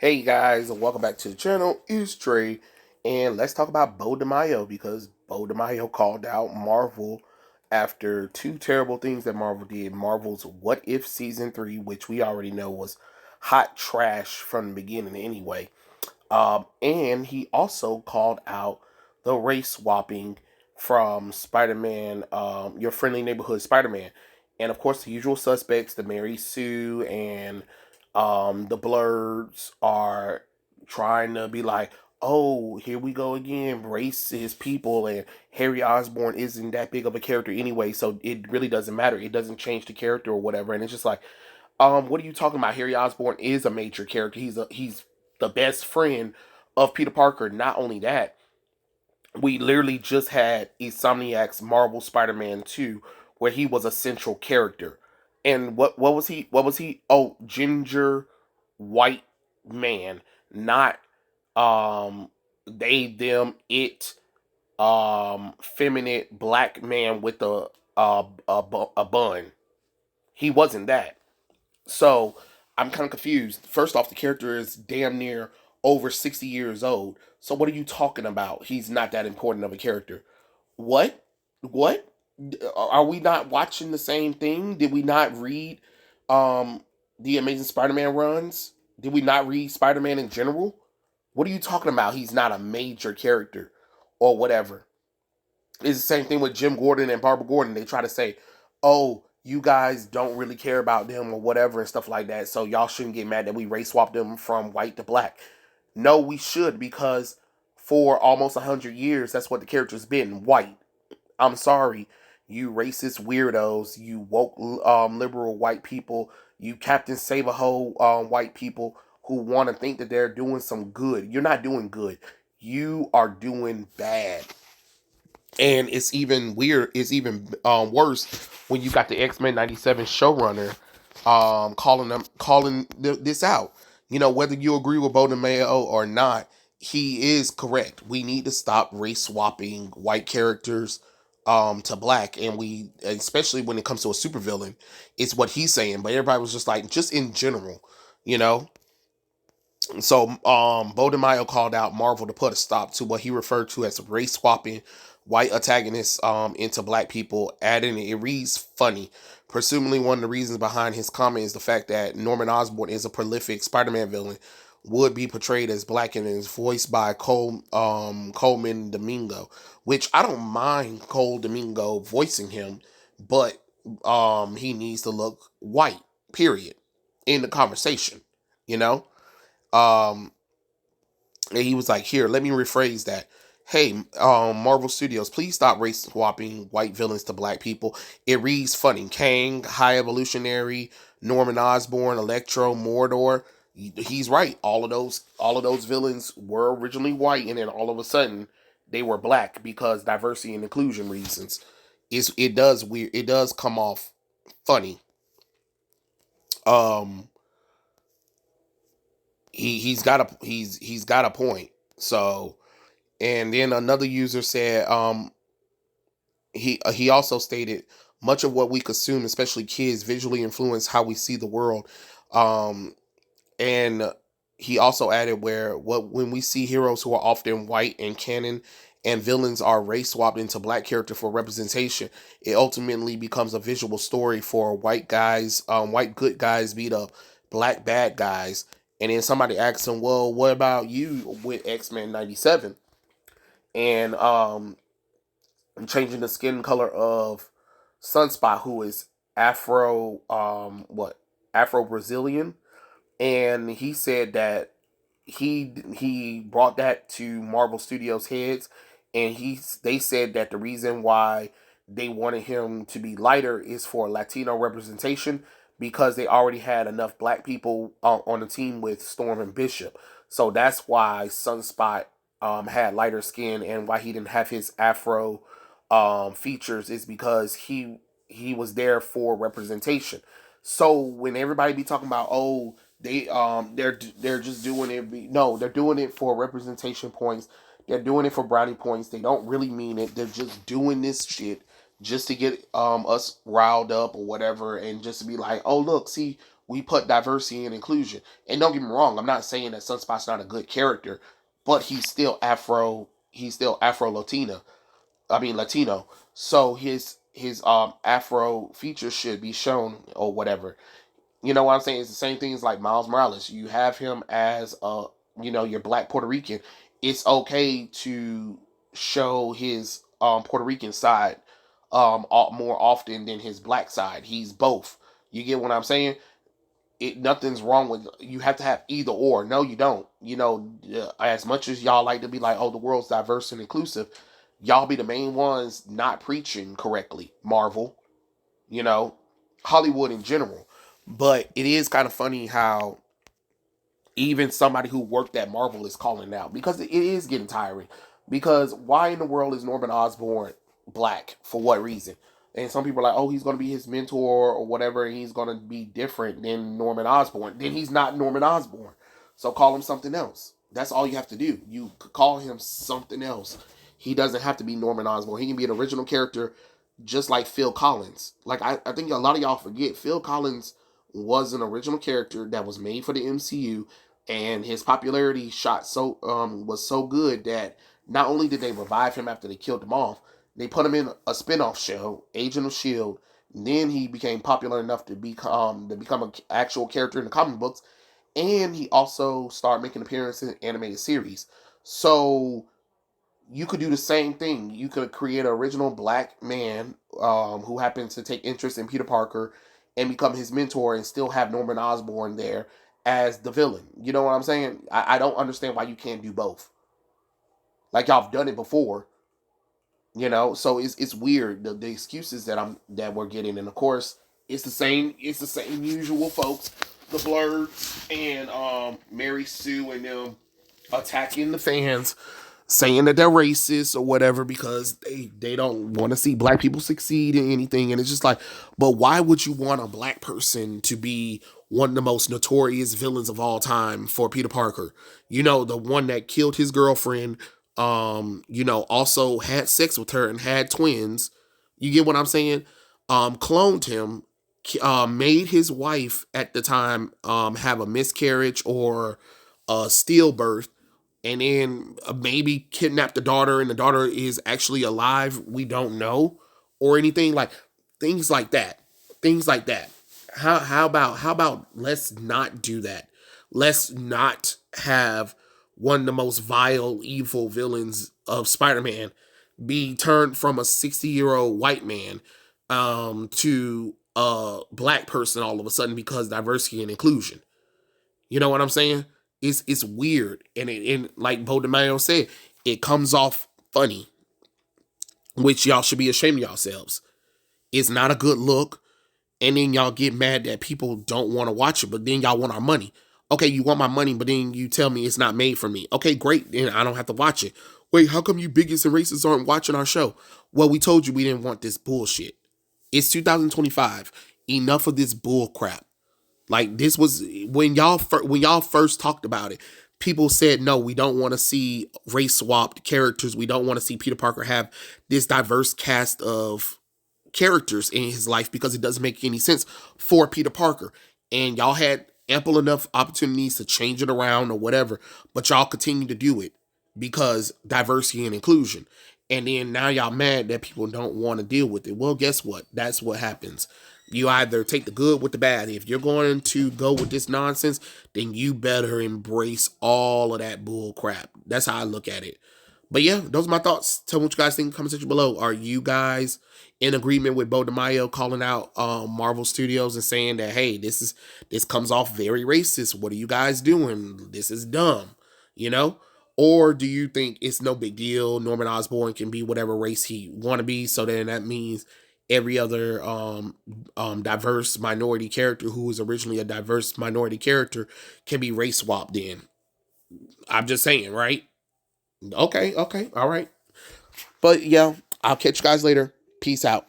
Hey guys, and welcome back to the channel. It's Trey, and let's talk about Bode Mayo because Bode Mayo called out Marvel after two terrible things that Marvel did. Marvel's What If Season 3, which we already know was hot trash from the beginning anyway. And he also called out the race swapping from Spider-Man, Your Friendly Neighborhood Spider-Man. And of course, the usual suspects, the Mary Sue and the Blurs, are trying to be like, oh, here we go again, racist people, and Harry Osborn isn't that big of a character anyway, so it really doesn't matter. It doesn't change the character or whatever. And it's just like, what are you talking about? Harry Osborn is a major character. He's the best friend of Peter Parker. Not only that, we literally just had Insomniac's Marvel Spider-Man 2, where he was a central character. And what was he? What was he? Oh, ginger white man, not um they them it feminine black man with a bun. He wasn't that. So I'm kind of confused. First off, the character is damn near over 60 years old. So what are you talking about? He's not that important of a character. What? What? Are we not watching the same thing? Did we not read um the Amazing Spider-Man runs? Did we not read Spider-Man in general? What are you talking about? He's not a major character or whatever. It's the same thing with Jim Gordon and Barbara Gordon. They try to say, "Oh, you guys don't really care about them or whatever and stuff like that, so y'all shouldn't get mad that we race swapped them from white to black." No, we should, because for almost 100 years, that's what the character's been, white. I'm sorry, you racist weirdos, you woke liberal white people, you Captain Save a Ho white people who want to think that they're doing some good. You're not doing good. You are doing bad. And it's even weird. It's even worse when you got the X-Men '97 showrunner calling this out. You know, whether you agree with Bode Mayo or not, he is correct. We need to stop race swapping white characters to black, and we, especially when it comes to a supervillain, it's what he's saying. But everybody was just like, just in general, you know. So, Bode Mayo called out Marvel to put a stop to what he referred to as race swapping white antagonists into black people, adding it reads funny. Presumably, one of the reasons behind his comment is the fact that Norman Osborn is a prolific Spider-Man villain, would be portrayed as black and is voiced by Coleman Domingo, which I don't mind Cole Domingo voicing him, but he needs to look white. Period. In the conversation, you know. Um, and he was like, "Here, let me rephrase that. Hey, Marvel Studios, please stop race swapping white villains to black people. It reads funny. Kang, High Evolutionary, Norman Osborn, Electro, Mordor. He's right. All of those villains were originally white, and then all of a sudden they were black because diversity and inclusion reasons. It does weird. It does come off funny. Um, he's got a point. So, and then another user said, he also stated much of what we consume, especially kids, visually influence how we see the world. Um, and he also added where what when we see heroes who are often white in canon and villains are race swapped into black character for representation, it ultimately becomes a visual story for white guys, white good guys beat up black bad guys. And then somebody asked him, "Well, what about you with X-Men '97?" And changing the skin color of Sunspot, who is Afro Brazilian, and he said that he brought that to Marvel Studios heads, and they said that the reason why they wanted him to be lighter is for Latino representation because they already had enough black people on the team with Storm and Bishop. So that's why Sunspot had lighter skin, and why he didn't have his Afro features is because he was there for representation. So when everybody be talking about, oh, they're just doing it, no, they're doing it for representation points. They're doing it for brownie points. They don't really mean it. They're just doing this shit just to get us riled up or whatever, and just to be like, oh, look, see, we put diversity and inclusion. And don't get me wrong, I'm not saying that Sunspot's not a good character, but he's still Afro. He's still Afro Latino. I mean Latino. So his Afro features should be shown or whatever. You know what I'm saying? It's the same thing as like Miles Morales. You have him as your black Puerto Rican. It's okay to show his Puerto Rican side more often than his black side. He's both. You get what I'm saying? Nothing's wrong with, you have to have either or. No, you don't. As much as y'all like to be like, oh, the world's diverse and inclusive, y'all be the main ones not preaching correctly. Marvel, you know, Hollywood in general. But it is kind of funny how even somebody who worked at Marvel is calling it out, because it is getting tiring. Because why in the world is Norman Osborn black? For what reason? And some people are like, oh, he's going to be his mentor or whatever, and he's going to be different than Norman Osborn. Then he's not Norman Osborn. So call him something else. That's all you have to do. You could call him something else. He doesn't have to be Norman Osborn. He can be an original character just like Phil Collins. Like, I think a lot of y'all forget, Phil Collins was an original character that was made for the MCU, and his popularity shot was so good that not only did they revive him after they killed him off, they put him in a spin-off show, Agent of Shield. Then he became popular enough to become an actual character in the comic books, and he also started making appearances in animated series. So you could do the same thing. You could create an original black man who happens to take interest in Peter Parker and become his mentor, and still have Norman Osborn there as the villain. You know what I'm saying? I don't understand why you can't do both. Like, y'all have done it before, so it's weird, the excuses that we're getting. And of course, it's the same usual folks, the Blurs and Mary Sue and them attacking the fans, saying that they're racist or whatever because they don't want to see black people succeed in anything. And it's just like, but why would you want a black person to be one of the most notorious villains of all time for Peter Parker? The one that killed his girlfriend, also had sex with her and had twins. You get what I'm saying? Cloned him, made his wife at the time have a miscarriage or a stillbirth, and then maybe kidnapped the daughter, and the daughter is actually alive. We don't know, or anything like things like that. Things like that. How about let's not do that. Let's not have one of the most vile, evil villains of Spider-Man be turned from a 60-year-old white man to a black person all of a sudden because diversity and inclusion. You know what I'm saying? It's weird, and like Bode Mayo said, it comes off funny, which y'all should be ashamed of yourselves. It's not a good look, and then y'all get mad that people don't want to watch it, but then y'all want our money. Okay, you want my money, but then you tell me it's not made for me. Okay, great, then I don't have to watch it. Wait, how come you bigots and racists aren't watching our show? Well, we told you we didn't want this bullshit. It's 2025. Enough of this bull crap. Like, this was when y'all first talked about it. People said no, we don't want to see race swapped characters. We don't want to see Peter Parker have this diverse cast of characters in his life because it doesn't make any sense for Peter Parker. And y'all had ample enough opportunities to change it around or whatever, but y'all continue to do it because diversity and inclusion. And then now y'all mad that people don't want to deal with it. Well, guess what? That's what happens. You either take the good with the bad. If you're going to go with this nonsense, then you better embrace all of that bull crap. That's how I look at it. But yeah, those are my thoughts. Tell me what you guys think in the comment section below. Are you guys in agreement with Bode Mayo calling out Marvel Studios and saying that, hey, this comes off very racist? What are you guys doing? This is dumb, you know? Or do you think it's no big deal? Norman Osborn can be whatever race he want to be, so then that means every other diverse minority character who was originally a diverse minority character can be race swapped in. I'm just saying, right? Okay, all right. But yeah, I'll catch you guys later. Peace out.